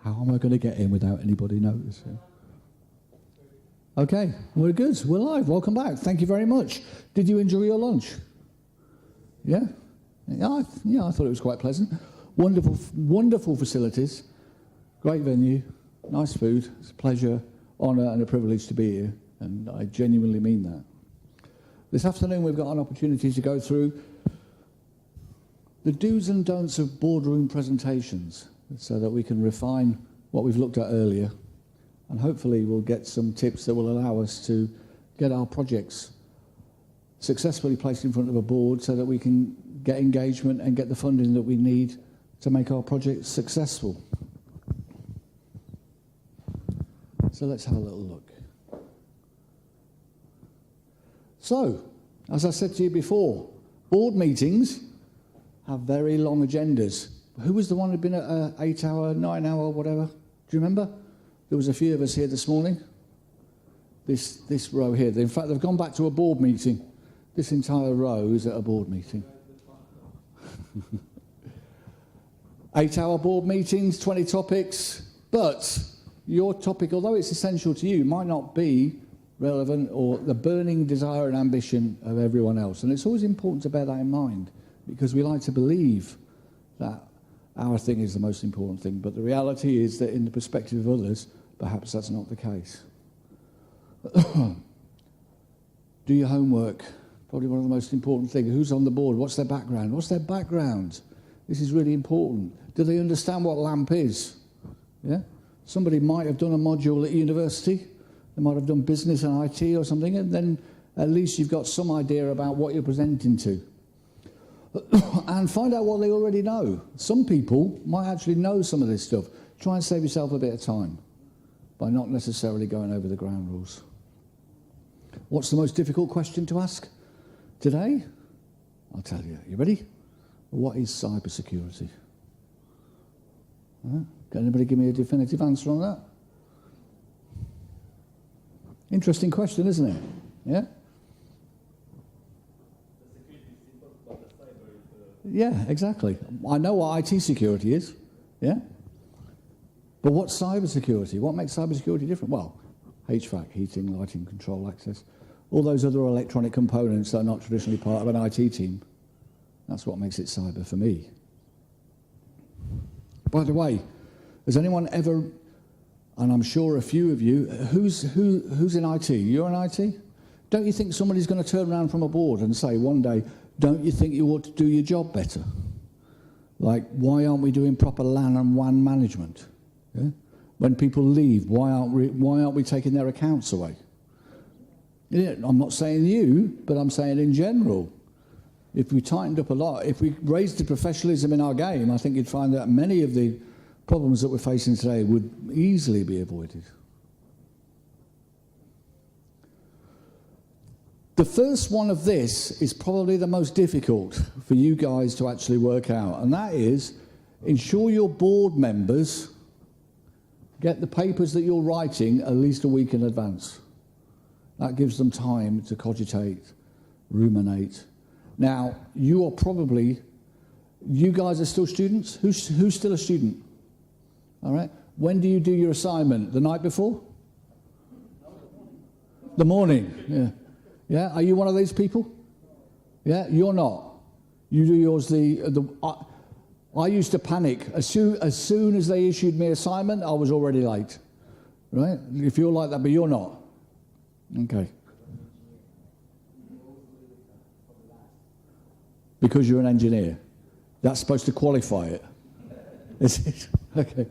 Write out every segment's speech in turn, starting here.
How am I going to get in without anybody noticing? Okay, we're good. We're live. Welcome back. Thank you very much. Did you enjoy your lunch? Yeah? I thought it was quite pleasant. Wonderful, wonderful facilities. Great venue. Nice food. It's a pleasure, honour and a privilege to be here. And I genuinely mean that. This afternoon we've got an opportunity to go through the do's and don'ts of boardroom presentations so that we can refine what we've looked at earlier, and hopefully we'll get some tips that will allow us to get our projects successfully placed in front of a board so that we can get engagement and get the funding that we need to make our projects successful. So let's have a little look. So, as I said to you before, board meetings have very long agendas. Who was the one who'd been at an 8-hour, 9-hour, whatever? Do you remember? There was a few of us here this morning. This row here. In fact, they've gone back to a board meeting. This entire row is at a board meeting. 8-hour board meetings, 20 topics, but your topic, although it's essential to you, might not be relevant or the burning desire and ambition of everyone else. And it's always important to bear that in mind, because we like to believe that our thing is the most important thing, but the reality is that in the perspective of others, perhaps that's not the case. Do your homework. Probably one of the most important things. Who's on the board? What's their background? What's their background? This is really important. Do they understand what LAMP is? Yeah? Somebody might have done a module at university. They might have done business and IT or something, and then at least you've got some idea about what you're presenting to. And find out what they already know. Some people might actually know some of this stuff. Try and save yourself a bit of time by not necessarily going over the ground rules. What's the most difficult question to ask today? I'll tell you. You ready? What is cybersecurity? Can anybody give me a definitive answer on that? Interesting question, isn't it? Yeah? Yeah, exactly. I know what IT security is, yeah? But what's cyber security? What makes cyber security different? Well, HVAC, heating, lighting, control, access, all those other electronic components that are not traditionally part of an IT team. That's what makes it cyber for me. By the way, has anyone ever, and I'm sure a few of you, who's in IT? You're in IT? Don't you think somebody's going to turn around from a board and say one day, don't you think you ought to do your job better? Like, why aren't we doing proper LAN and WAN management? Yeah? When people leave, why aren't we taking their accounts away? Yeah, I'm not saying you, but I'm saying in general. If we tightened up a lot, if we raised the professionalism in our game, I think you'd find that many of the problems that we're facing today would easily be avoided. The first one of this is probably the most difficult for you guys to actually work out, and that is ensure your board members get the papers that you're writing at least a week in advance. That gives them time to cogitate, ruminate. Now, you guys are still students? Who's still a student? All right. When do you do your assignment? The night before? The morning, yeah. Yeah, are you one of these people? Yeah, you're not. You do yours I used to panic. As soon as they issued me assignment, I was already late. Right? If you're like that, but you're not. Okay. Because you're an engineer. That's supposed to qualify it. Is it? Okay.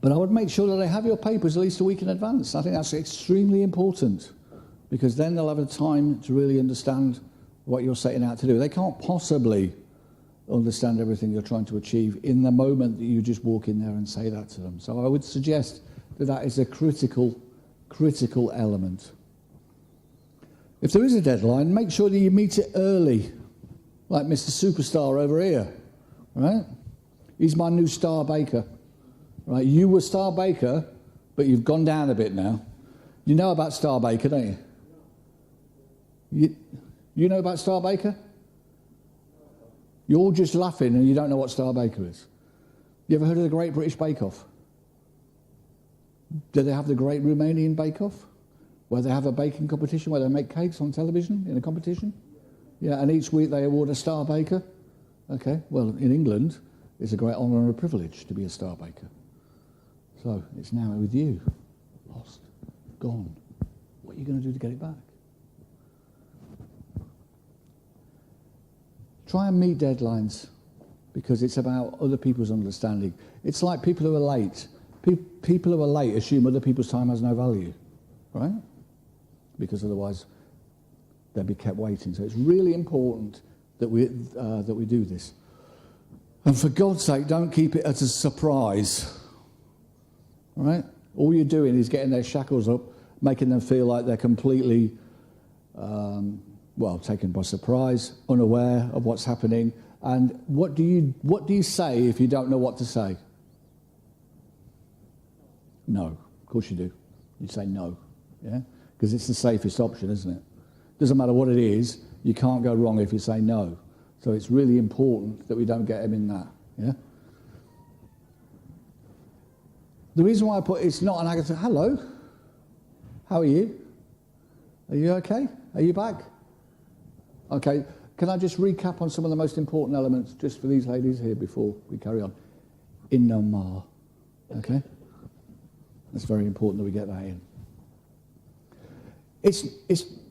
But I would make sure that they have your papers at least a week in advance. I think that's extremely important, because then they'll have the time to really understand what you're setting out to do. They can't possibly understand everything you're trying to achieve in the moment that you just walk in there and say that to them. So I would suggest that that is a critical element. If there is a deadline, make sure that you meet it early, like Mr. Superstar over here, right? He's my new star baker, right? You were star baker, but you've gone down a bit now. You know about star baker, don't you? You know about star baker? You're all just laughing and you don't know what star baker is. You ever heard of the Great British Bake Off? Do they have the Great Romanian Bake Off, where they have a baking competition, where they make cakes on television in a competition? Yeah, and each week they award a star baker. Okay, well, in England, it's a great honour and a privilege to be a star baker. So it's now with you. Lost, gone. What are you going to do to get it back? Try and meet deadlines, because it's about other people's understanding. It's like people who are late. People who are late assume other people's time has no value, right? Because otherwise they'll be kept waiting. So it's really important that we do this. And for God's sake, don't keep it as a surprise, all right? All you're doing is getting their shackles up, making them feel like they're completely, taken by surprise, unaware of what's happening. And what do you say if you don't know what to say? No, of course you do. You say no, yeah? Because it's the safest option, isn't it? Doesn't matter what it is, you can't go wrong if you say no. So it's really important that we don't get him in that, yeah? The reason why I put it's not an Agatha, hello, how are you? Are you okay? Are you back? Okay, can I just recap on some of the most important elements just for these ladies here before we carry on? In no mar, okay? It's very important that we get that in. It's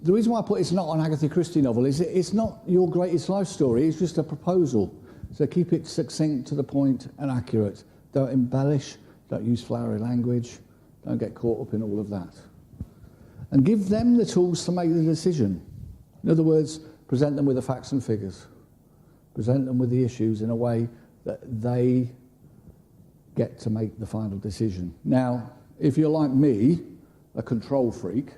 the reason why I put it's not an Agatha Christie novel is it's not your greatest life story, it's just a proposal. So keep it succinct, to the point and accurate. Don't embellish, don't use flowery language, don't get caught up in all of that. And give them the tools to make the decision. In other words, present them with the facts and figures. Present them with the issues in a way that they get to make the final decision. Now, if you're like me, a control freak,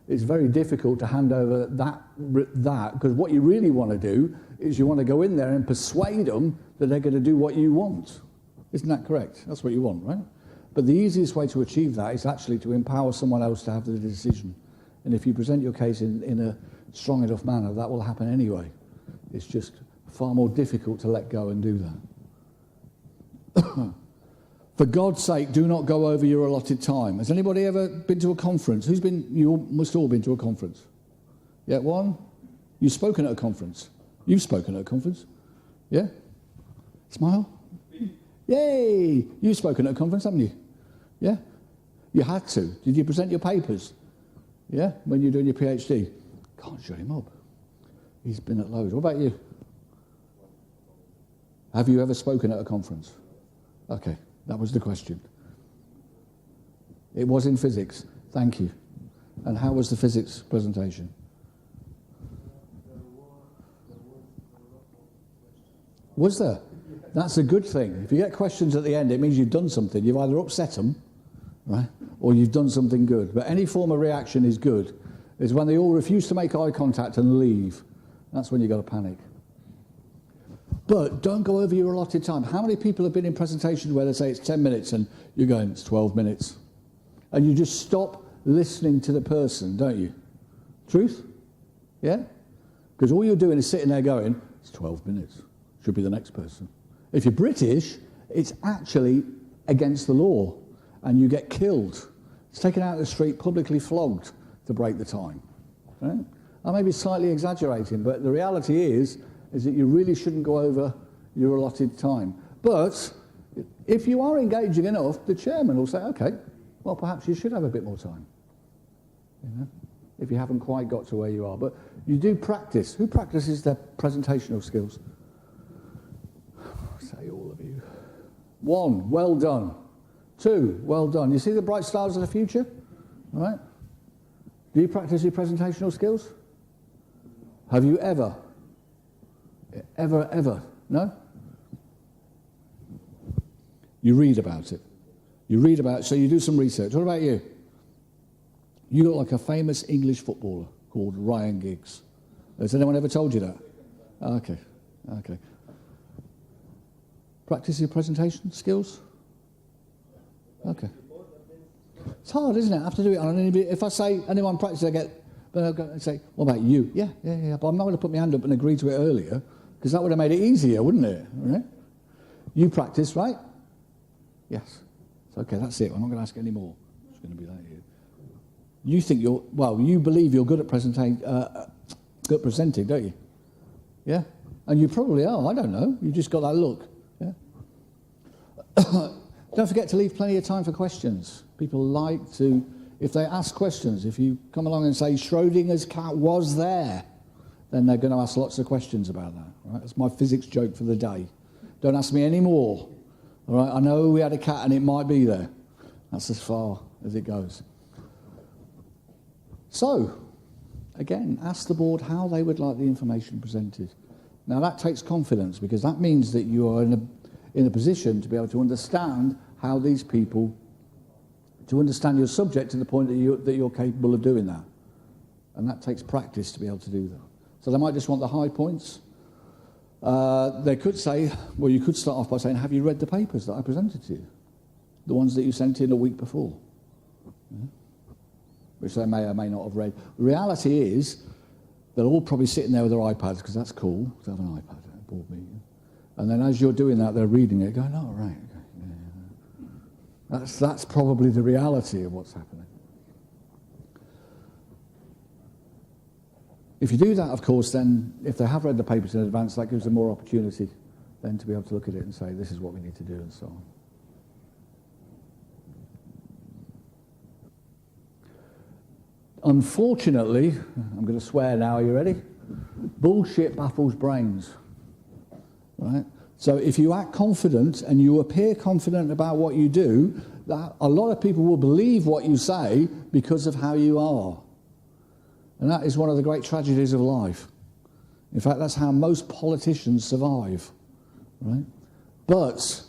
it's very difficult to hand over that, because what you really want to do is you want to go in there and persuade them that they're going to do what you want. Isn't that correct? That's what you want, right? But the easiest way to achieve that is actually to empower someone else to have the decision. And if you present your case in a strong enough manner, that will happen anyway. It's just far more difficult to let go and do that. For God's sake, do not go over your allotted time. Has anybody ever been to a conference? You must all been to a conference. Yeah, one? You've spoken at a conference. You've spoken at a conference. Yeah? Smile. Yay! You've spoken at a conference, haven't you? Yeah? You had to. Did you present your papers? Yeah? When you're doing your PhD? Can't shut him up. He's been at loads. What about you? Have you ever spoken at a conference? Okay. That was the question. It was in physics. Thank you. And how was the physics presentation? Was there? That's a good thing. If you get questions at the end, it means you've done something. You've either upset them, right, or you've done something good. But any form of reaction is good. It's when they all refuse to make eye contact and leave. That's when you've got to panic. But don't go over your allotted time. How many people have been in presentations where they say it's 10 minutes and you're going, it's 12 minutes? And you just stop listening to the person, don't you? Truth? Yeah? Because all you're doing is sitting there going, it's 12 minutes. Should be the next person. If you're British, it's actually against the law and you get killed. It's taken out of the street, publicly flogged to break the time. Right? I may be slightly exaggerating, but the reality is that you really shouldn't go over your allotted time. But if you are engaging enough, the chairman will say, okay, well, perhaps you should have a bit more time, if you haven't quite got to where you are. But you do practice. Who practices their presentational skills? Say all of you. 1, well done. 2, well done. You see the bright stars of the future? All right? Do you practice your presentational skills? Have you ever? Ever? No? You read about it. So you do some research. What about you? You look like a famous English footballer called Ryan Giggs. Has anyone ever told you that? Okay. Practice your presentation skills? Okay. It's hard, isn't it? I have to do it on anybody. If I say anyone practice, but I'll go and say, what about you? Yeah. But I'm not going to put my hand up and agree to it earlier, because that would have made it easier, wouldn't it? Right? You practice, right? Yes. It's okay, that's it. I'm not going to ask any more. It's going to be that here. You think you believe you're good at presenting, don't you? Yeah? And you probably are, I don't know. You just got that look. Yeah? Don't forget to leave plenty of time for questions. People like to, if they ask questions, if you come along and say Schrodinger's cat was there, then they're going to ask lots of questions about that. Right? That's my physics joke for the day. Don't ask me any more. All right? I know we had a cat and it might be there. That's as far as it goes. So, again, ask the board how they would like the information presented. Now that takes confidence, because that means that you are in a position to be able to understand how these people, to understand your subject to the point that you're capable of doing that. And that takes practice to be able to do that. So they might just want the high points. They could say, well, you could start off by saying, have you read the papers that I presented to you? The ones that you sent in a week before. Yeah? Which they may or may not have read. The reality is, they're all probably sitting there with their iPads, because that's cool to have an iPad at a board meeting. And then as you're doing that, they're reading it, going, oh, right. Yeah. That's probably the reality of what's happening. If you do that, of course, then if they have read the papers in advance, that gives them more opportunity then to be able to look at it and say, this is what we need to do, and so on. Unfortunately, I'm going to swear now, are you ready? Bullshit baffles brains. Right? So if you act confident and you appear confident about what you do, that a lot of people will believe what you say because of how you are. And that is one of the great tragedies of life. In fact, that's how most politicians survive. Right? But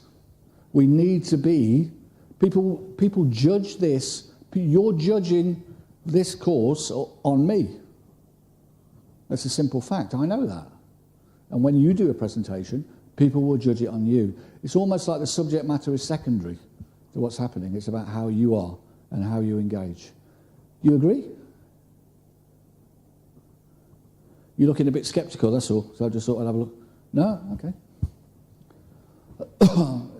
we need to be, people judge this, you're judging this course on me. That's a simple fact. I know that. And when you do a presentation, people will judge it on you. It's almost like the subject matter is secondary to what's happening. It's about how you are and how you engage. You agree? You're looking a bit sceptical, that's all. So I just thought I'd have a look. No? Okay.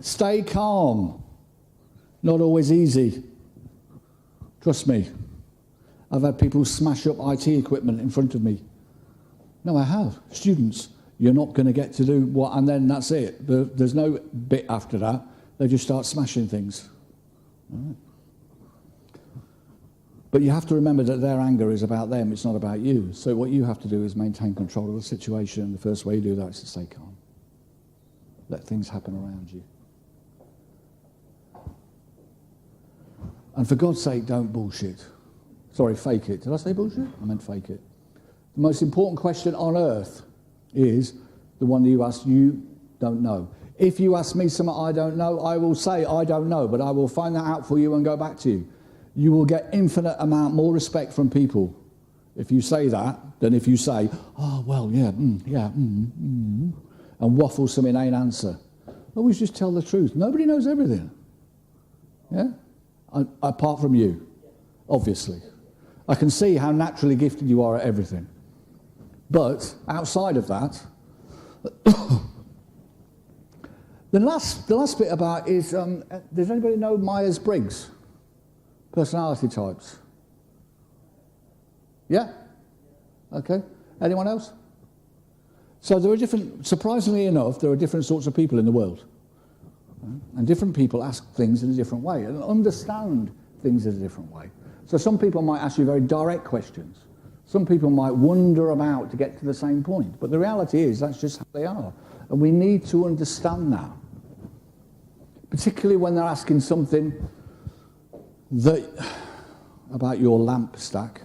Stay calm. Not always easy. Trust me. I've had people smash up IT equipment in front of me. No, I have. Students, you're not going to get to do what, and then that's it. There's no bit after that. They just start smashing things. All right. But you have to remember that their anger is about them, it's not about you. So what you have to do is maintain control of the situation, and the first way you do that is to stay calm. Let things happen around you. And for God's sake, don't bullshit. Sorry, fake it. Did I say bullshit? I meant fake it. The most important question on earth is the one that you ask, you don't know. If you ask me something I don't know, I will say I don't know, but I will find that out for you and go back to you. You will get infinite amount more respect from people if you say that than if you say, oh, well, yeah, and waffle some inane answer. Always just tell the truth. Nobody knows everything. Yeah? Apart from you, obviously. I can see how naturally gifted you are at everything. But outside of that, the last bit about is, does anybody know Myers-Briggs? Personality types? Yeah? Okay. Anyone else? So there are surprisingly enough, there are different sorts of people in the world. And different people ask things in a different way and understand things in a different way. So some people might ask you very direct questions. Some people might wander about to get to the same point. But the reality is that's just how they are. And we need to understand that. Particularly when they're asking something about your lamp stack,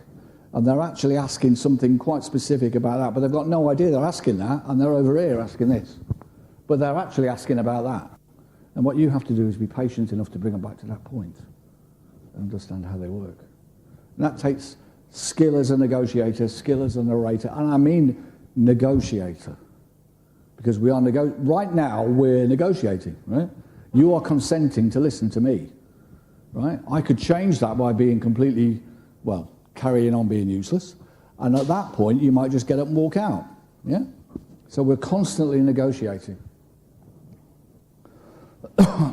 and they're actually asking something quite specific about that, but they've got no idea they're asking that, and they're over here asking this. But they're actually asking about that. And what you have to do is be patient enough to bring them back to that point and understand how they work. And that takes skill as a negotiator, skill as a narrator, and I mean negotiator. Because we are right now we're negotiating, right? You are consenting to listen to me, right? I could change that by being completely, carrying on being useless, and at that point you might just get up and walk out, yeah? So we're constantly negotiating.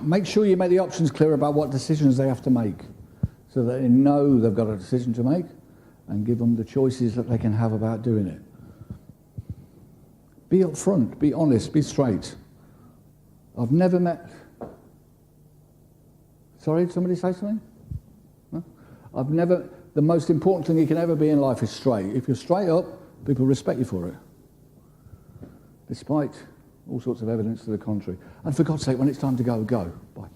make sure you make the options clear about what decisions they have to make, so that they know they've got a decision to make, and give them the choices that they can have about doing it. Be upfront, be honest, be straight. I've never met... Sorry, did somebody say something? No? The most important thing you can ever be in life is straight. If you're straight up, people respect you for it, despite all sorts of evidence to the contrary. And for God's sake, when it's time to go, go. Bye.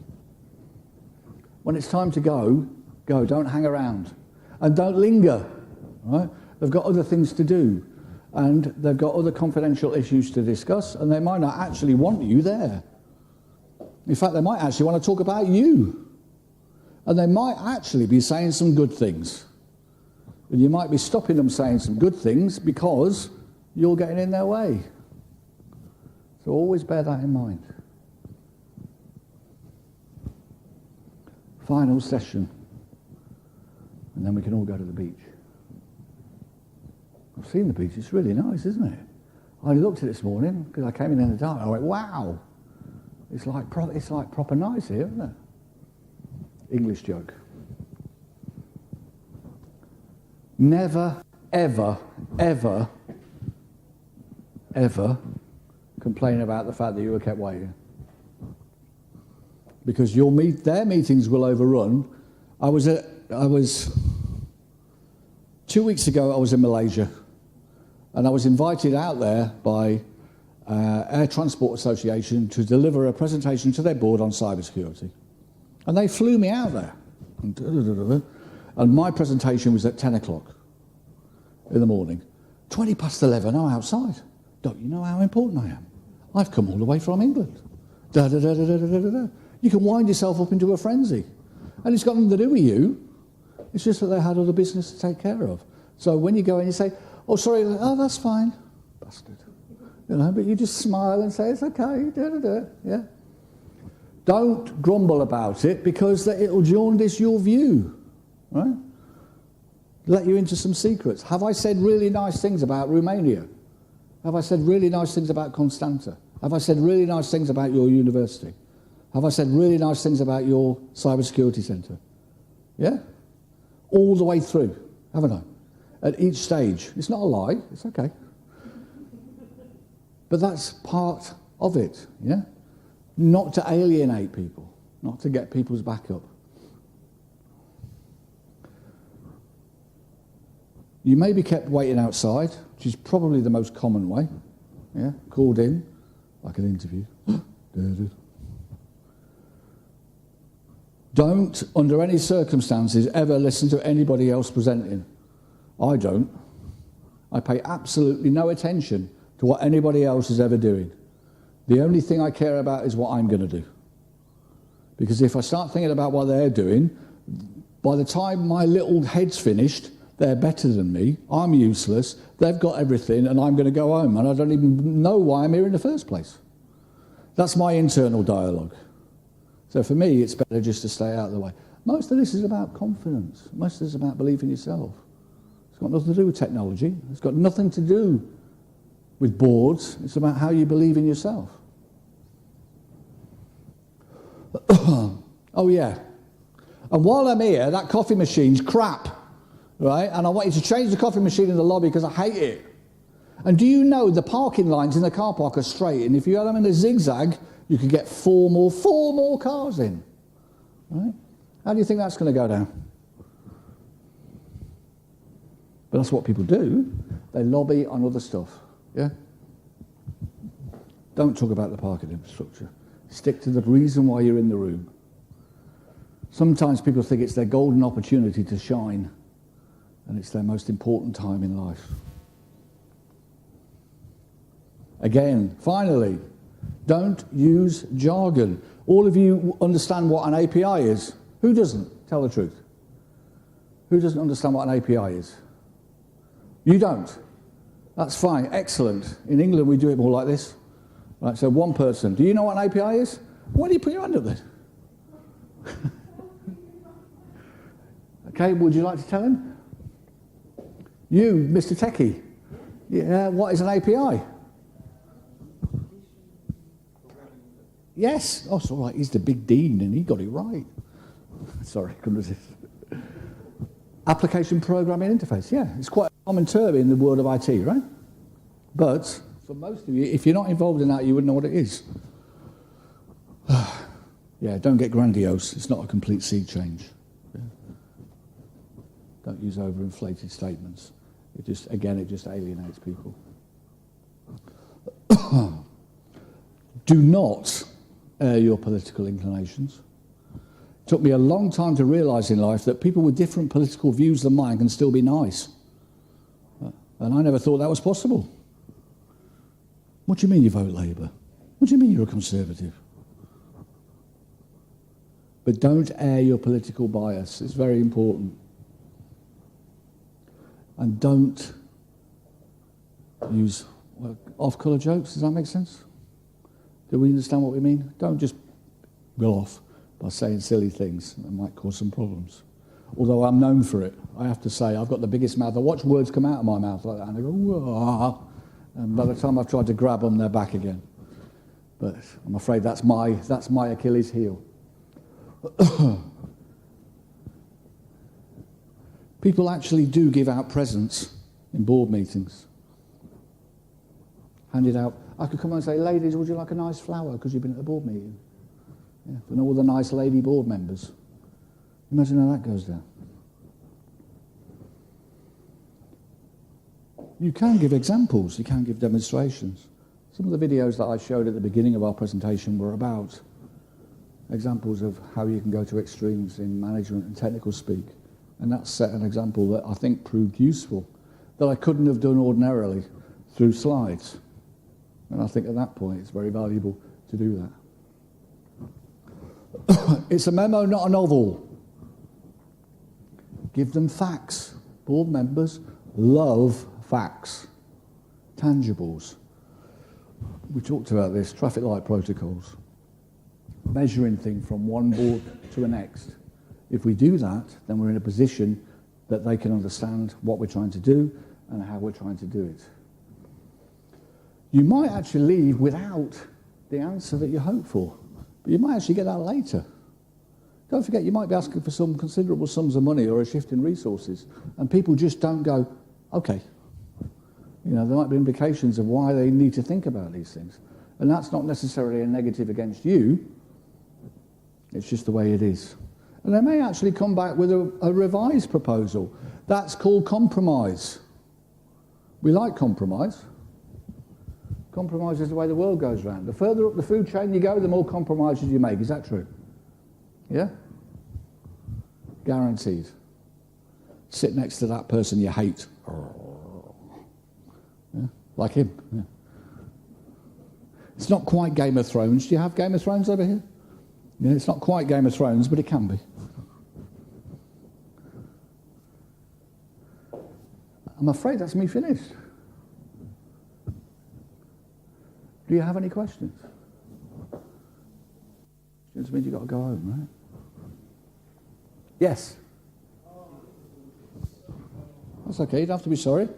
When it's time to go, go. Don't hang around. And don't linger. Right? They've got other things to do. And they've got other confidential issues to discuss, and they might not actually want you there. In fact, they might actually want to talk about you. And they might actually be saying some good things. And you might be stopping them saying some good things because you're getting in their way. So always bear that in mind. Final session. And then we can all go to the beach. I've seen the beach. It's really nice, isn't it? I looked at it this morning because I came in the dark. I went, wow. It's like proper nice here, isn't it? English joke. Never, ever, ever, ever complain about the fact that you were kept waiting. Because their meetings will overrun. I was 2 weeks ago, I was in Malaysia, and I was invited out there by Air Transport Association to deliver a presentation to their board on cybersecurity. And they flew me out there. And my presentation was at 10 o'clock in the morning. 20 past 11, I'm outside. Don't you know how important I am? I've come all the way from England. You can wind yourself up into a frenzy. And it's got nothing to do with you. It's just that they had other business to take care of. So when you go in, you say, oh, sorry, oh, that's fine. Bastard. But you just smile and say, it's okay, yeah. Don't grumble about it, because it'll jaundice your view, right? Let you into some secrets. Have I said really nice things about Romania? Have I said really nice things about Constanta? Have I said really nice things about your university? Have I said really nice things about your cybersecurity centre? Yeah? All the way through, haven't I? At each stage. It's not a lie, it's okay. But that's part of it, yeah? Not to alienate people, not to get people's back up. You may be kept waiting outside, which is probably the most common way. Yeah, called in, like an interview. Don't, under any circumstances, ever listen to anybody else presenting. I don't. I pay absolutely no attention to what anybody else is ever doing. The only thing I care about is what I'm going to do. Because if I start thinking about what they're doing, by the time my little head's finished, they're better than me, I'm useless, they've got everything, and I'm going to go home, and I don't even know why I'm here in the first place. That's my internal dialogue. So for me, it's better just to stay out of the way. Most of this is about confidence. Most of this is about believing in yourself. It's got nothing to do with technology. It's got nothing to do with boards. It's about how you believe in yourself. Oh, yeah. And while I'm here, that coffee machine's crap, right? And I want you to change the coffee machine in the lobby because I hate it. And do you know the parking lines in the car park are straight? And if you had them in a zigzag, you could get four more cars in, right? How do you think that's going to go down? But that's what people do. They lobby on other stuff, yeah? Don't talk about the parking infrastructure. Stick to the reason why you're in the room. Sometimes people think it's their golden opportunity to shine, and it's their most important time in life. Again, finally, don't use jargon. All of you understand what an API is. Who doesn't? Tell the truth. Who doesn't understand what an API is? You don't. That's fine. Excellent. In England, we do it more like this. Right, so one person. Do you know what an API is? Why do you put your hand up then? Okay, would you like to tell him? You, Mr. Techie. Yeah, what is an API? Yes. Oh, it's all right. He's the big dean, and he got it right. Sorry, couldn't resist. Application programming interface. Yeah, it's quite a common term in the world of IT, right? But for most of you, if you're not involved in that, you wouldn't know what it is. Yeah, don't get grandiose. It's not a complete sea change. Yeah. Don't use overinflated statements. It just alienates people. Do not air your political inclinations. It took me a long time to realise in life that people with different political views than mine can still be nice. And I never thought that was possible. What do you mean you vote Labour? What do you mean you're a Conservative? But don't air your political bias. It's very important. And don't use off-colour jokes. Does that make sense? Do we understand what we mean? Don't just go off by saying silly things that might cause some problems. Although I'm known for it. I have to say, I've got the biggest mouth. I watch words come out of my mouth like that, and I go, whoa. And by the time I've tried to grab them, they're back again. But I'm afraid that's my Achilles heel. People actually do give out presents in board meetings. Hand it out. I could come and say, ladies, would you like a nice flower because you've been at the board meeting? Yeah, for all the nice lady board members. Imagine how that goes down. You can give examples, you can give demonstrations. Some of the videos that I showed at the beginning of our presentation were about examples of how you can go to extremes in management and technical speak. And that set an example that I think proved useful, that I couldn't have done ordinarily through slides. And I think at that point it's very valuable to do that. It's a memo, not a novel. Give them facts. Board members love facts, tangibles. We talked about this, traffic light protocols. Measuring things from one board to the next. If we do that, then we're in a position that they can understand what we're trying to do and how we're trying to do it. You might actually leave without the answer that you hope for, but you might actually get that later. Don't forget, you might be asking for some considerable sums of money or a shift in resources, and people just don't go, okay. You know, there might be implications of why they need to think about these things. And that's not necessarily a negative against you. It's just the way it is. And they may actually come back with a revised proposal. That's called compromise. We like compromise. Compromise is the way the world goes round. The further up the food chain you go, the more compromises you make. Is that true? Yeah? Guaranteed. Sit next to that person you hate. Yeah? Like him. Yeah. It's not quite Game of Thrones. Do you have Game of Thrones over here? Yeah, it's not quite Game of Thrones, but it can be. I'm afraid that's me finished. Do you have any questions? Questions means you've got to go home, right? Yes? That's okay, you don't have to be sorry.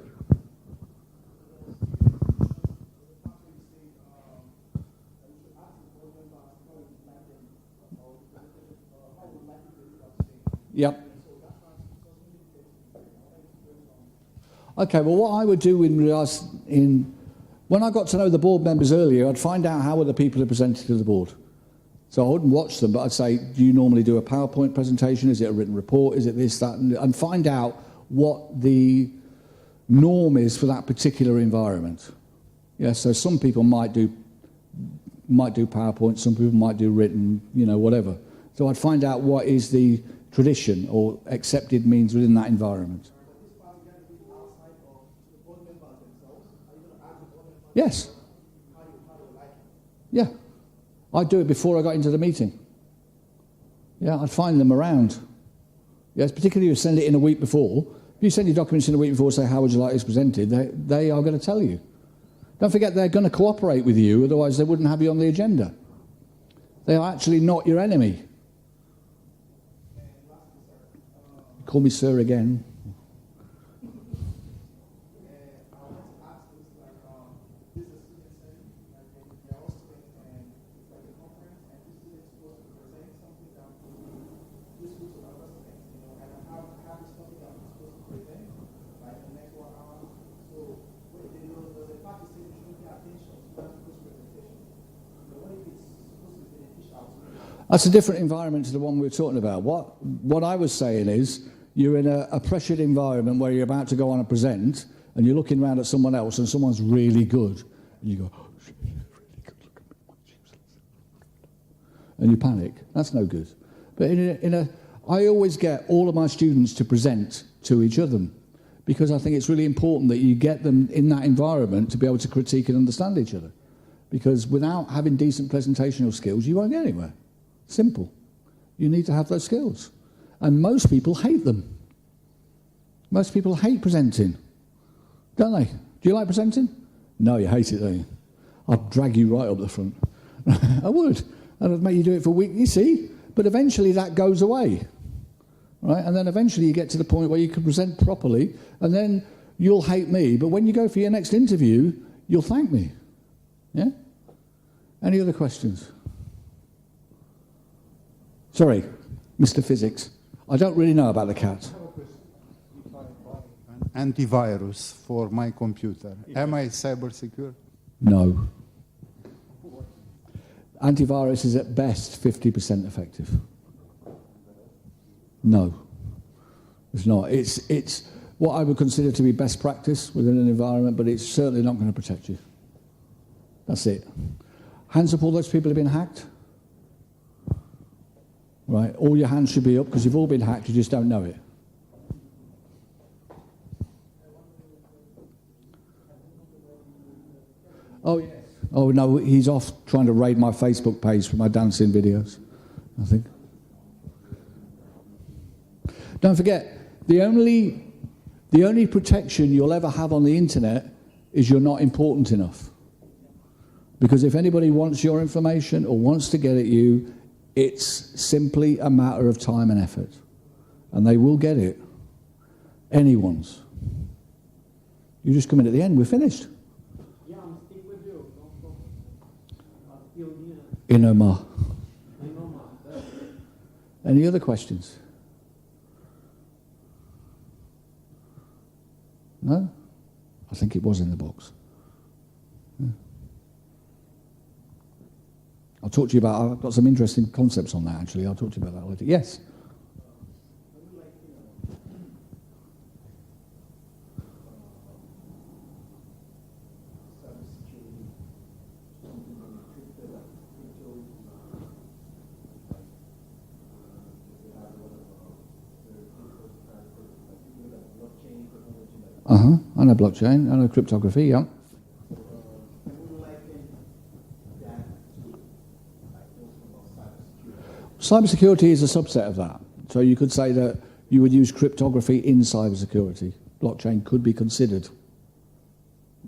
Yep. Okay, well, what I would do when I got to know the board members earlier, I'd find out how other people are presented to the board. So I wouldn't watch them, but I'd say, do you normally do a PowerPoint presentation? Is it a written report? Is it this, that? And find out what the norm is for that particular environment. Yeah, so some people might do PowerPoint, some people might do written, whatever. So I'd find out what is the tradition or accepted means within that environment. Yes. Yeah. I'd do it before I got into the meeting. Yeah, I'd find them around. Yes, particularly if you send it in a week before. If you send your documents in a week before, say, how would you like this presented, they are going to tell you. Don't forget, they're going to cooperate with you, otherwise they wouldn't have you on the agenda. They are actually not your enemy. Call me sir again. That's a different environment to the one we were talking about. What I was saying is you're in a pressured environment where you're about to go on and present, and you're looking around at someone else, and someone's really good, and you go, oh, she's really good, look at me, I'm useless. And you panic. That's no good. But I always get all of my students to present to each other, because I think it's really important that you get them in that environment to be able to critique and understand each other. Because without having decent presentational skills, you won't get anywhere. Simple. You need to have those skills. And most people hate them. Most people hate presenting, don't they? Do you like presenting? No, you hate it, don't you? I'd drag you right up the front. I would. And I'd make you do it for a week, you see? But eventually that goes away. Right? And then eventually you get to the point where you can present properly, and then you'll hate me. But when you go for your next interview, you'll thank me. Yeah? Any other questions? Sorry, Mr. Physics. I don't really know about the cat. An antivirus for my computer. Am I cyber secure? No. Antivirus is at best 50% effective. No, it's not. It's what I would consider to be best practice within an environment, but it's certainly not going to protect you. That's it. Hands up, all those people have been hacked. Right, all your hands should be up because you've all been hacked, you just don't know it. Oh, yes. Oh, no, he's off trying to raid my Facebook page for my dancing videos, I think. Don't forget, the only protection you'll ever have on the internet is you're not important enough. Because if anybody wants your information or wants to get at you, it's simply a matter of time and effort. And they will get it. Anyone's. You just come in at the end, we're finished. Yeah, I'm still with you. I'm still here. In Omar. In Omar. Any other questions? No? I think it was in the box. Yeah. I'll talk to you about, I've got some interesting concepts on that actually, I'll talk to you about that later. Yes? I know blockchain, I know cryptography, yeah. Cybersecurity is a subset of that. So you could say that you would use cryptography in cybersecurity. Blockchain could be considered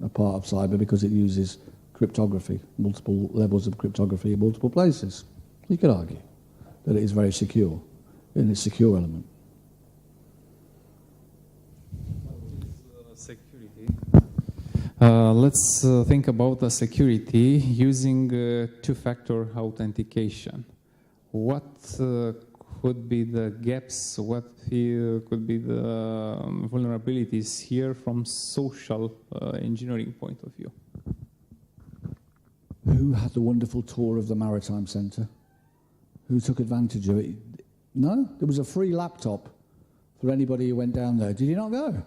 a part of cyber because it uses cryptography, multiple levels of cryptography in multiple places. You could argue that it is very secure in its secure element. Security. Let's think about the security using two-factor authentication. What could be the gaps? What could be the vulnerabilities here from social engineering point of view? Who had the wonderful tour of the Maritime Centre? Who took advantage of it? No? There was a free laptop for anybody who went down there. Did you not go?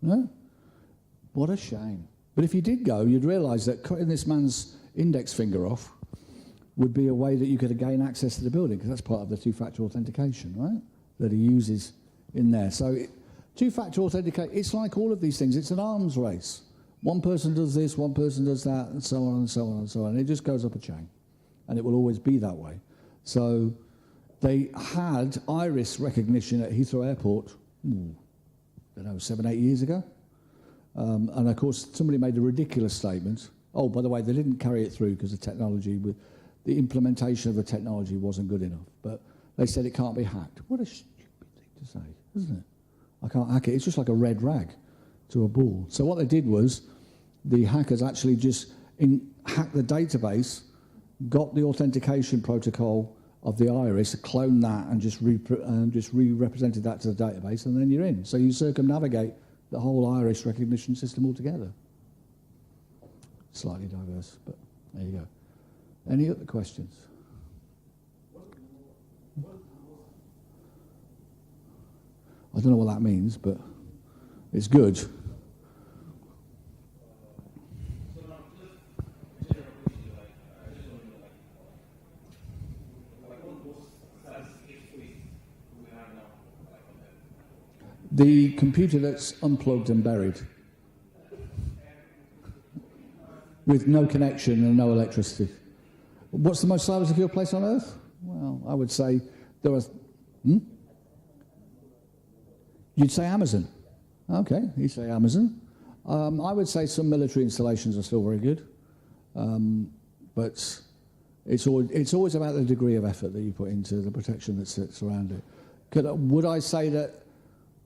No? What a shame. But if you did go, you'd realise that cutting this man's index finger off would be a way that you could gain access to the building, because that's part of the two-factor authentication, right? That he uses in there. So two-factor authentication, it's like all of these things. It's an arms race. One person does this, one person does that, and so on and so on and so on. And it just goes up a chain. And it will always be that way. So they had iris recognition at Heathrow Airport, I don't know, 7, 8 years ago. And of course, somebody made a ridiculous statement. Oh, by the way, they didn't carry it through because the implementation of the technology wasn't good enough. But they said it can't be hacked. What a stupid thing to say, isn't it? I can't hack it. It's just like a red rag to a ball. So what they did was the hackers actually just hacked the database, got the authentication protocol of the iris, cloned that, and just re-represented that to the database, and then you're in. So you circumnavigate the whole iris recognition system altogether. Slightly diverse, but there you go. Any other questions? I don't know what that means, but it's good. The computer that's unplugged and buried with no connection and no electricity. What's the most cyber secure place on Earth? Well, I would say there are... You'd say Amazon. Okay, you'd say Amazon. I would say some military installations are still very good. But it's always about the degree of effort that you put into the protection that sits around it. Would I say that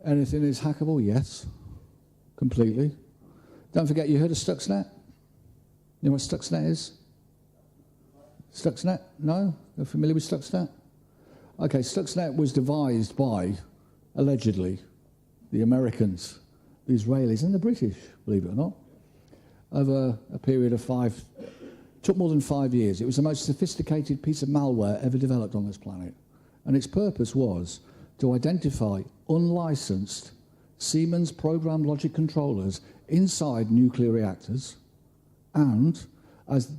anything is hackable? Yes, completely. Don't forget, you heard of Stuxnet? You know what Stuxnet is? Stuxnet? No? You're familiar with Stuxnet? Okay, Stuxnet was devised by, allegedly, the Americans, the Israelis, and the British, believe it or not, over a period of took more than 5 years. It was the most sophisticated piece of malware ever developed on this planet. And its purpose was to identify unlicensed Siemens programmed logic controllers inside nuclear reactors, and as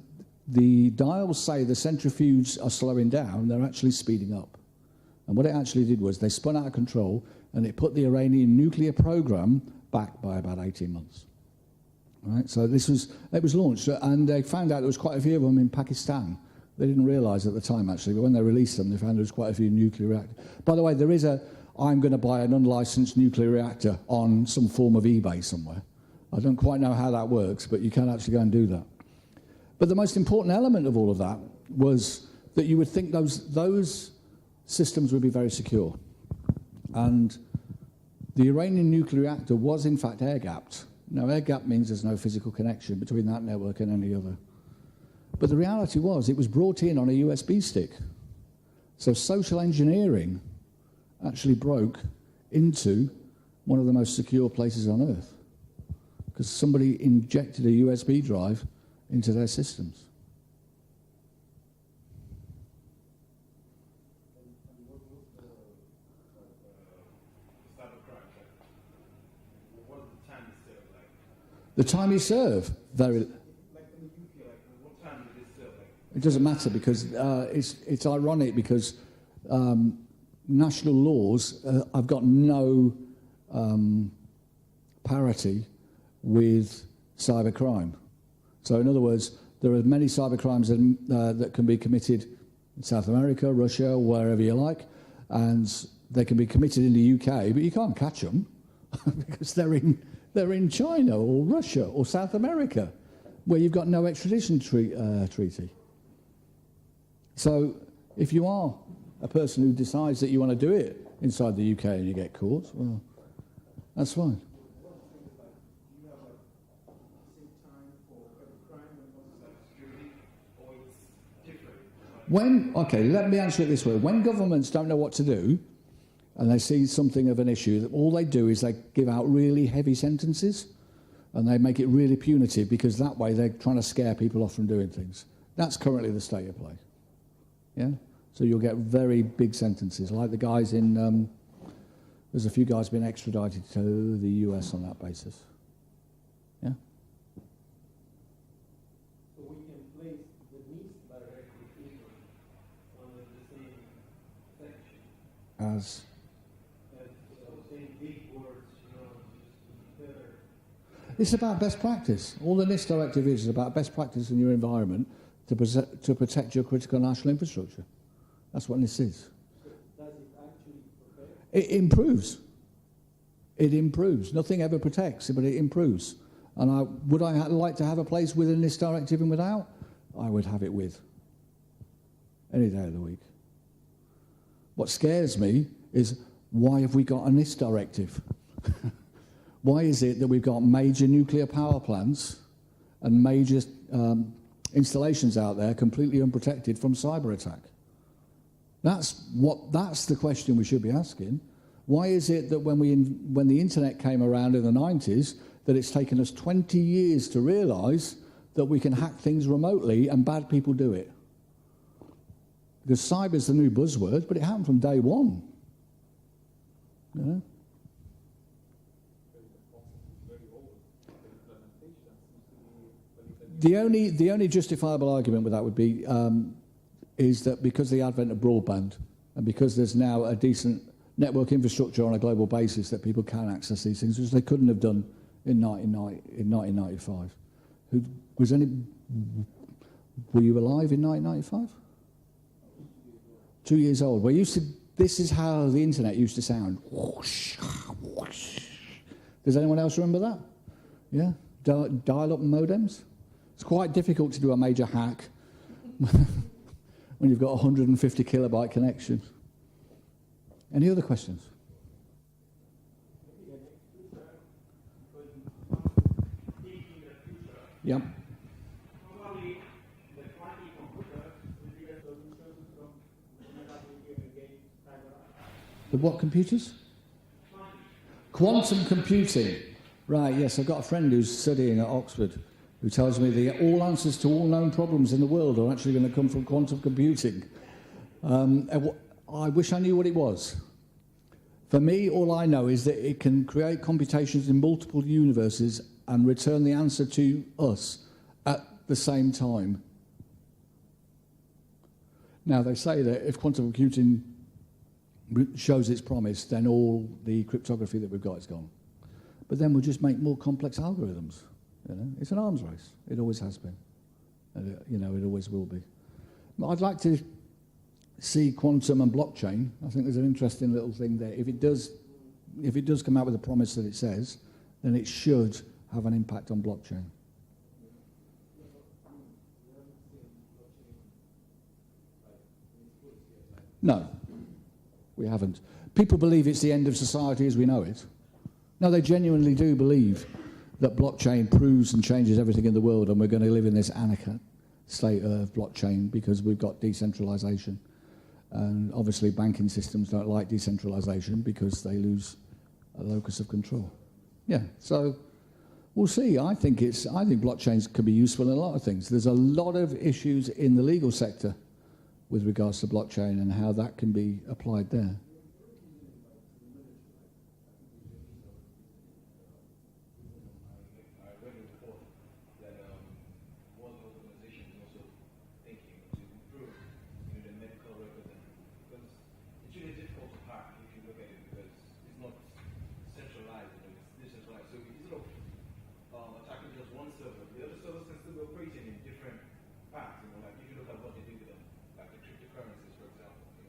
the dials say the centrifuges are slowing down, they're actually speeding up. And what it actually did was they spun out of control and it put the Iranian nuclear program back by about 18 months. Right? So it was launched, and they found out there was quite a few of them in Pakistan. They didn't realise at the time, actually, but when they released them, they found there was quite a few nuclear reactors. By the way, there is I'm going to buy an unlicensed nuclear reactor on some form of eBay somewhere. I don't quite know how that works, but you can actually go and do that. But the most important element of all of that was that you would think those systems would be very secure. And the Iranian nuclear reactor was, in fact, air-gapped. Now, air-gapped means there's no physical connection between that network and any other. But the reality was it was brought in on a USB stick. So social engineering actually broke into one of the most secure places on Earth because somebody injected a USB drive into their systems. The time you serve, very. It doesn't matter because it's ironic because national laws have got no parity with cybercrime. So in other words, there are many cybercrimes that can be committed in South America, Russia, wherever you like, and they can be committed in the UK, but you can't catch them because they're in China or Russia or South America, where you've got no extradition treaty. So if you are a person who decides that you want to do it inside the UK and you get caught, well, that's fine. Okay, let me answer it this way. When governments don't know what to do and they see something of an issue, all they do is they give out really heavy sentences and they make it really punitive because that way they're trying to scare people off from doing things. That's currently the state of play. Yeah? So you'll get very big sentences, like the guys in... there's a few guys been extradited to the US on that basis. Yeah? So we can place the least directly people under the same section. As Saying big words, better. it's about best practice. All the NIST directive is about best practice in your environment to protect your critical national infrastructure. That's what NIST is. So does it actually protect? It improves. It improves. Nothing ever protects, but it improves. And would I like to have a place with a NIST directive and without? I would have it with. Any day of the week. What scares me is, why have we got a NIST directive? Why is it that we've got major nuclear power plants and major installations out there completely unprotected from cyber attack? That's the question we should be asking. Why is it that when the internet came around in the 90s, that it's taken us 20 years to realise that we can hack things remotely and bad people do it? Because cyber's the new buzzword, but it happened from day one. You know? The only justifiable argument with that would be is that because of the advent of broadband and because there's now a decent network infrastructure on a global basis that people can access these things, which they couldn't have done in 1995. Were you alive in 1995? 2 years old. This is how the internet used to sound. Whoosh, whoosh. Does anyone else remember that? Yeah? Dial-up modems? It's quite difficult to do a major hack when you've got a 150 kilobyte connection. Any other questions? Yep. Normally, the quantum computers will be a solution from vulnerability against cyber. The what computers? Quantum computing. Right, yes, I've got a friend who's studying at Oxford who tells me that all answers to all known problems in the world are actually going to come from quantum computing. I wish I knew what it was. For me, all I know is that it can create computations in multiple universes and return the answer to us at the same time. Now, they say that if quantum computing shows its promise, then all the cryptography that we've got is gone. But then we'll just make more complex algorithms. You know? It's an arms race. It always has been. And it always will be. But I'd like to see quantum and blockchain. I think there's an interesting little thing there. If it does come out with a promise that it says, then it should have an impact on blockchain. No, we haven't. People believe it's the end of society as we know it. No, they genuinely do believe that blockchain proves and changes everything in the world, and we're going to live in this anarchic state of blockchain because we've got decentralization. And obviously banking systems don't like decentralization because they lose a locus of control. Yeah, so we'll see. I think blockchains can be useful in a lot of things. There's a lot of issues in the legal sector with regards to blockchain and how that can be applied there.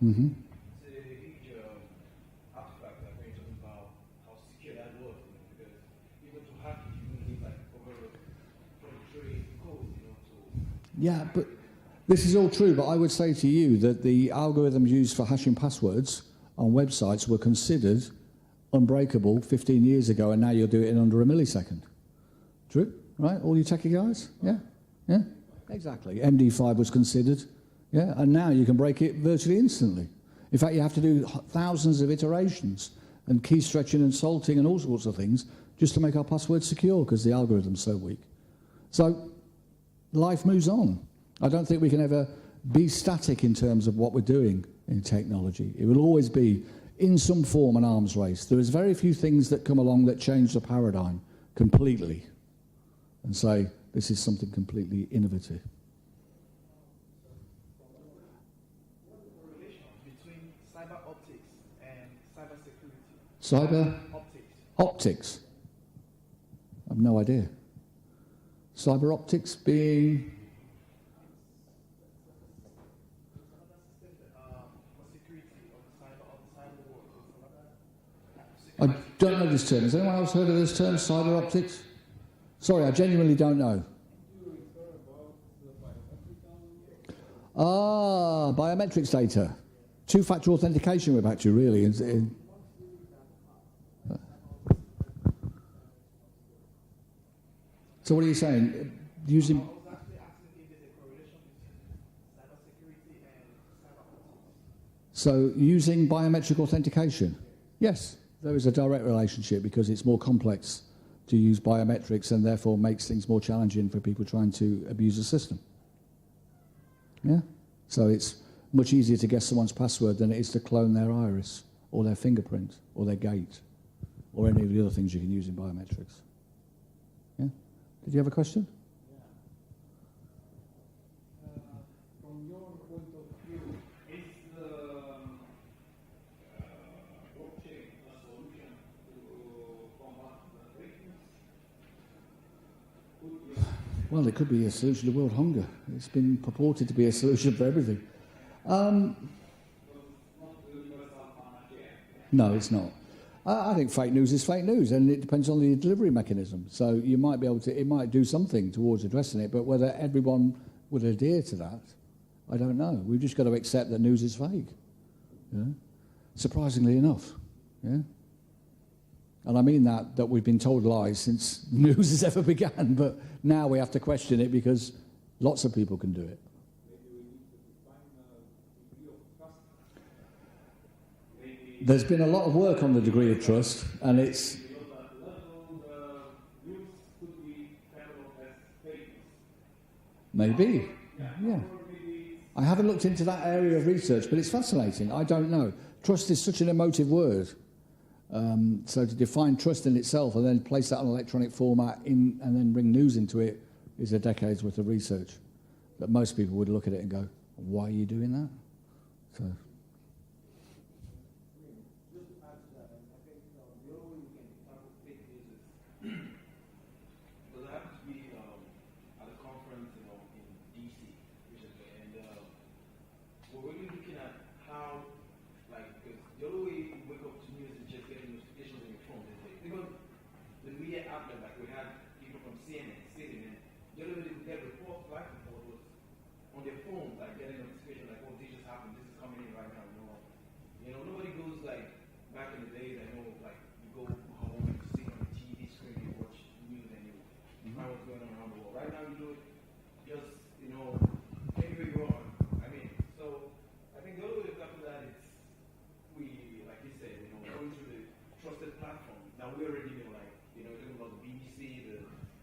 Mm-hmm. It's a huge aspect that we're talking about how secure that was, because even to hack it, you need like over 23 codes, to. Yeah, but this is all true. But I would say to you that the algorithms used for hashing passwords on websites were considered unbreakable 15 years ago, and now you'll do it in under a millisecond. True, right? All you techie guys? Yeah, yeah, exactly. MD5 was considered. Yeah, and now you can break it virtually instantly. In fact, you have to do thousands of iterations and key stretching and salting and all sorts of things just to make our passwords secure because the algorithm's so weak. So life moves on. I don't think we can ever be static in terms of what we're doing in technology. It will always be, in some form, an arms race. There is very few things that come along that change the paradigm completely and say, this is something completely innovative. Cyber optics and cyber security. Cyber optics. I have no idea. Cyber optics being I don't know this term. Has anyone else heard of this term, cyber optics? Sorry, I genuinely don't know. Ah, biometrics data. Two-factor authentication we're back to, really. So what are you saying? Using... So using biometric authentication? Yes, there is a direct relationship because it's more complex to use biometrics and therefore makes things more challenging for people trying to abuse the system. Yeah? So it's much easier to guess someone's password than it is to clone their iris or their fingerprint or their gait or any of the other things you can use in biometrics. Yeah? Did you have a question? from your point of view, is the blockchain a solution to combat the fake news? Well, it could be a solution to world hunger. It's been purported to be a solution for everything. No, it's not. I think fake news is fake news, and it depends on the delivery mechanism. So you might be able to, it might do something towards addressing it, but whether everyone would adhere to that, I don't know. We've just got to accept that news is fake. Yeah? Surprisingly enough. Yeah? And I mean that we've been told lies since news has ever began, but now we have to question it because lots of people can do it. There's been a lot of work on the degree of trust, and it's... Maybe, yeah. I haven't looked into that area of research, but it's fascinating. I don't know. Trust is such an emotive word. So to define trust in itself and then place that on electronic format and then bring news into it is a decade's worth of research that most people would look at it and go, why are you doing that? So...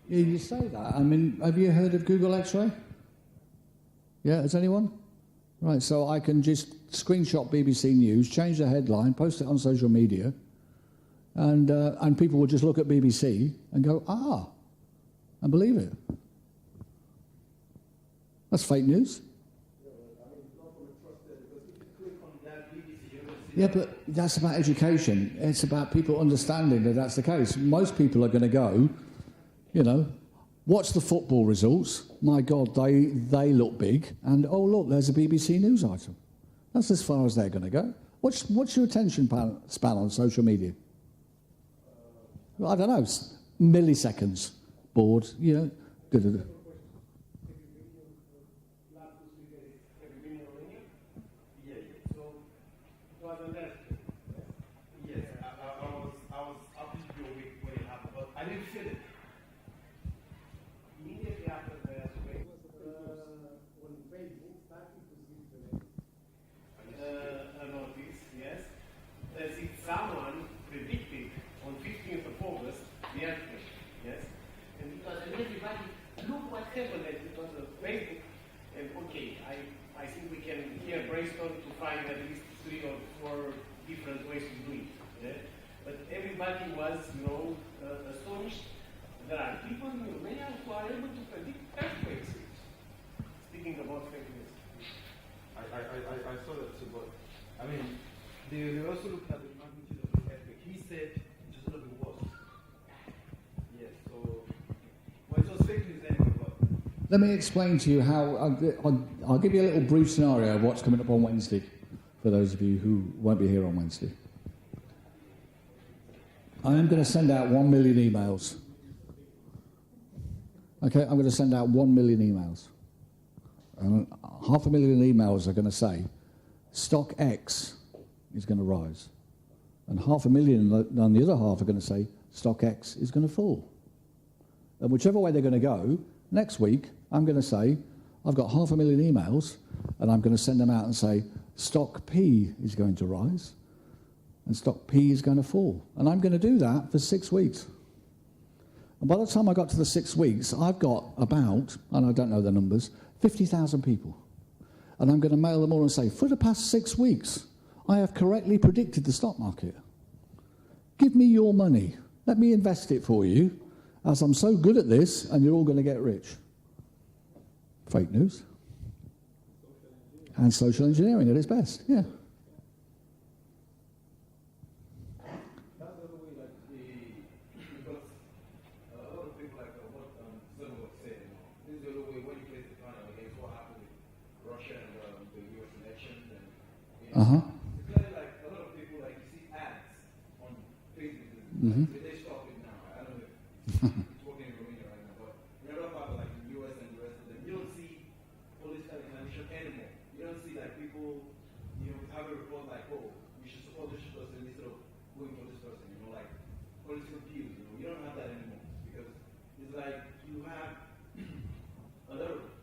Yeah, you say that. I mean, have you heard of Google X-ray? Yeah, has anyone? Right, so I can just screenshot BBC News, change the headline, post it on social media, and people will just look at BBC and go, and believe it. That's fake news. Yeah, but that's about education. It's about people understanding that that's the case. Most people are going to go, watch the football results. My God, they look big. And, oh, look, there's a BBC News item. That's as far as they're going to go. What's your attention span on social media? I don't know, milliseconds. Bored, da-da-da. Someone predicted on 15th of August the earthquake, yes? And everybody, look what happened, because of Facebook. And okay, I think we can here brainstorm to find at least 3 or 4 different ways to do it. Yeah? But everybody was, astonished. There are people in Romania who are able to predict earthquakes. Speaking about fake news. I saw that too, but I mean, they also looked at the magnitude of the earthquake. He said it was going to be worse. Yes, so it was fake news anyway. But let me explain to you how. I'll give you a little brief scenario of what's coming up on Wednesday, for those of you who won't be here on Wednesday. I am going to send out 1 million emails. Okay, I'm going to send out 1 million emails. And 500,000 emails are going to say, stock X is going to rise. And 500,000 on the other half are going to say, stock X is going to fall. And whichever way they're going to go, next week, I'm going to say, I've got 500,000 emails, and I'm going to send them out and say, stock P is going to rise, and stock P is going to fall. And I'm going to do that for 6 weeks. And by the time I got to the 6 weeks, I've got about, and I don't know the numbers, 50,000 people. And I'm going to mail them all and say, for the past 6 weeks, I have correctly predicted the stock market. Give me your money. Let me invest it for you, as I'm so good at this, and you're all going to get rich. Fake news. and social engineering at its best. Yeah. That's the other way, like because a lot of people, like what Zeno was saying, this is the other way when you place the panel against what happened with Russia and the U.S. elections, and it's clearly like a lot of people, like you see ads on Facebook, like, they stop it now. I don't know if it's working in Romania right now, but in other parts like the U.S. and the rest of them, you don't see political inclination anymore. You don't see like people, have a report like, oh, we should support this person instead of going for this person, like political views, you don't have that anymore because it's like you have a lot of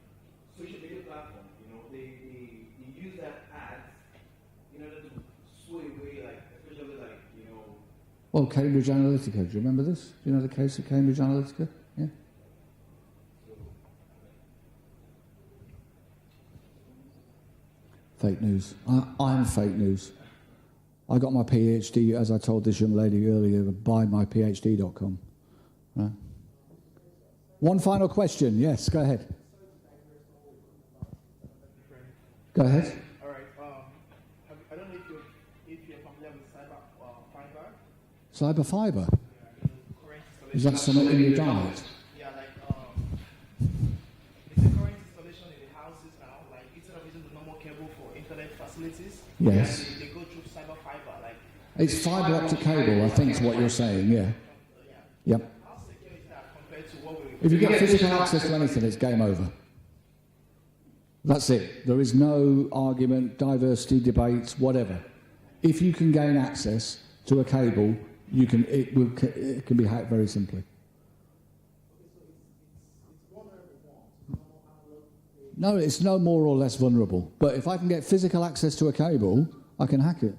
social media platforms, they use that ads in order to sway away, like, especially like, Well, Cambridge Analytica. Do you remember this? Do you know the case of Cambridge Analytica? Yeah. Fake news. I'm fake news. I got my PhD, as I told this young lady earlier, by myphd.com. Right. One final question. Yes, go ahead. Go ahead. All right. I don't know if you're familiar with Cyber fiber. current Is that something in your diet? Yeah, like it's a current installation in the houses now. Like instead of using the normal cable for internet facilities, Yes. they go through cyber fiber. Like It's fiber optic cable, I think is what you're saying, yeah. Yep. how secure is that compared to what we? If you get physical access to anything, it's game over. That's it. There is no argument, diversity, debates, whatever. If you can gain access to a cable, it can be hacked very simply. No, it's no more or less vulnerable. But if I can get physical access to a cable, I can hack it.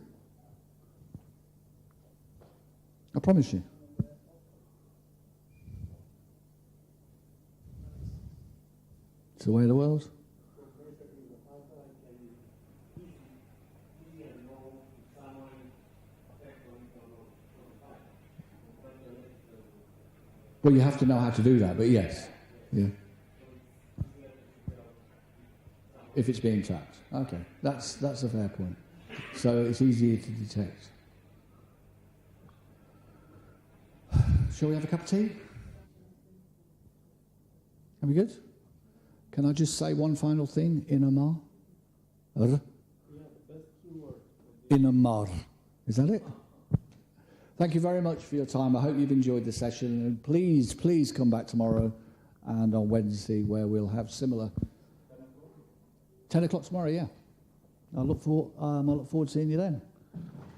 I promise you. It's the way of the world. Well, you have to know how to do that, but yes. Yeah. If it's being tapped. Okay, that's a fair point. So it's easier to detect. Shall we have a cup of tea? Are we good? Can I just say one final thing? Inamar? Inamar. Is that it? Thank you very much for your time. I hope you've enjoyed the session. And please come back tomorrow and on Wednesday where we'll have similar. 10 o'clock tomorrow, yeah. I look forward to seeing you then.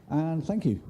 And thank you.